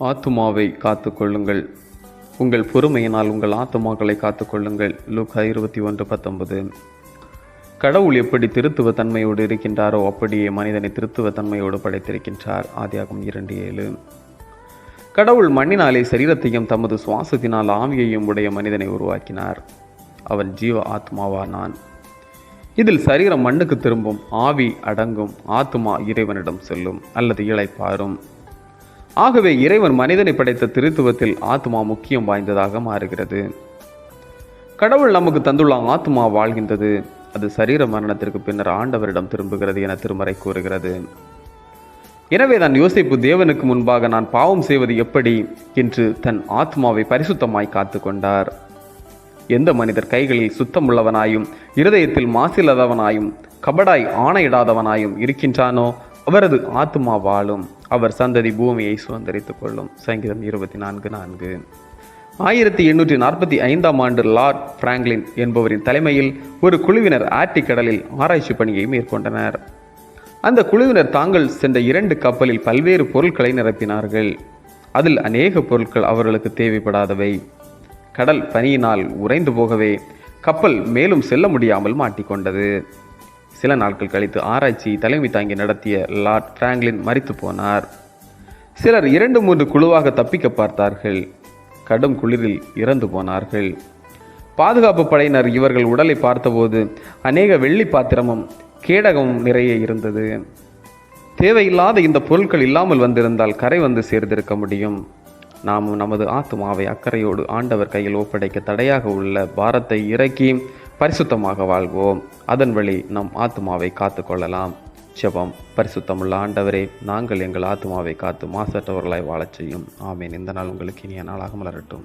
ஆத்துமாவை காத்துக்கொள்ளுங்கள், உங்கள் பொறுமையினால் உங்கள் ஆத்துமாக்களை காத்துக்கொள்ளுங்கள். லூக்கா 21:19. கடவுள் எப்படி திருத்துவ தன்மையோடு இருக்கின்றாரோ அப்படியே மனிதனை திருத்துவ தன்மையோடு படைத்திருக்கின்றார். ஆதியாகமம் 2:7. கடவுள் மண்ணினாலே சரீரத்தையும் தமது சுவாசத்தினால் ஆவியையும் உடைய மனிதனை உருவாக்கினார். அவன் ஜீவ ஆத்மாவானான். இதில் சரீரம் மண்ணுக்கு திரும்பும், ஆவி அடங்கும், ஆத்மா இறைவனிடம் செல்லும் அல்லது இளைப்பாறும். ஆகவே இறைவன் மனிதனை படைத்த திருத்துவத்தில் ஆத்மா முக்கியம் வாய்ந்ததாக மாறுகிறது. கடவுள் நமக்கு தந்துள்ள ஆத்மா வாழ்கின்றது. அது சரீர மரணத்திற்கு பின்னர் ஆண்டவரிடம் திரும்புகிறது என திருமறை கூறுகிறது. எனவே தான் யோசேப்பு தேவனுக்கு முன்பாக நான் பாவம் செய்வது எப்படி என்று தன் ஆத்மாவை பரிசுத்தமாய் காத்து கொண்டார். எந்த மனிதர் கைகளில் சுத்தமுள்ளவனாயும் இருதயத்தில் மாசில்லாதவனாயும் கபடாய் ஆணையிடாதவனாயும் இருக்கின்றானோ அவரது ஆத்மா வாழும், அவர் சந்ததி பூமியை சுதந்திரித்துக் கொள்ளும். சங்கீதம் 24:4. 1845ஆம் ஆண்டு லார்ட் பிராங்க்லின் என்பவரின் தலைமையில் ஒரு குழுவினர் ஆர்டிக் கடலில் ஆராய்ச்சி பணியை மேற்கொண்டனர். அந்த குழுவினர் தாங்கள் சென்ற 2 கப்பலில் பல்வேறு பொருட்களை நிரப்பினார்கள். அதில் அநேக பொருட்கள் அவர்களுக்கு தேவைப்படாதவை. கடல் பனியினால் உறைந்து போகவே கப்பல் மேலும் செல்ல முடியாமல் மாட்டிக்கொண்டது. சில நாட்கள் கழித்து ஆராய்ச்சி தலைமை தாங்கி நடத்திய லார்ட் பிராங்க்லின் மரித்து போனார். சிலர் 2-3 குழுவாக தப்பிக்க பார்த்தார்கள். கடும் குளிரில் இறந்து போனார்கள். பாதுகாப்பு படையினர் இவர்கள் உடலை பார்த்தபோது அநேக வெள்ளி பாத்திரமும் கேடகமும் நிறைய இருந்தது. தேவையில்லாத இந்த பொருட்கள் இல்லாமல் வந்திருந்தால் கரை வந்து சேர்ந்திருக்க முடியும். நாமும் நமது ஆத்மாவை அக்கறையோடு ஆண்டவர் கையில் ஒப்படைக்க தடையாக உள்ள பாரத்தை இறக்கி பரிசுத்தமாக வாழ்வோம். அதன் வழி நம் ஆத்மாவை காத்து கொள்ளலாம். ஜெபம். பரிசுத்தமுள்ள ஆண்டவரே, நாங்கள் எங்கள் ஆத்மாவை காத்து மாசற்றவர்களாய் வாழச் செய்யும். ஆமீன். இந்த நாள் உங்களுக்கு இனிய நாளாக மலரட்டும்.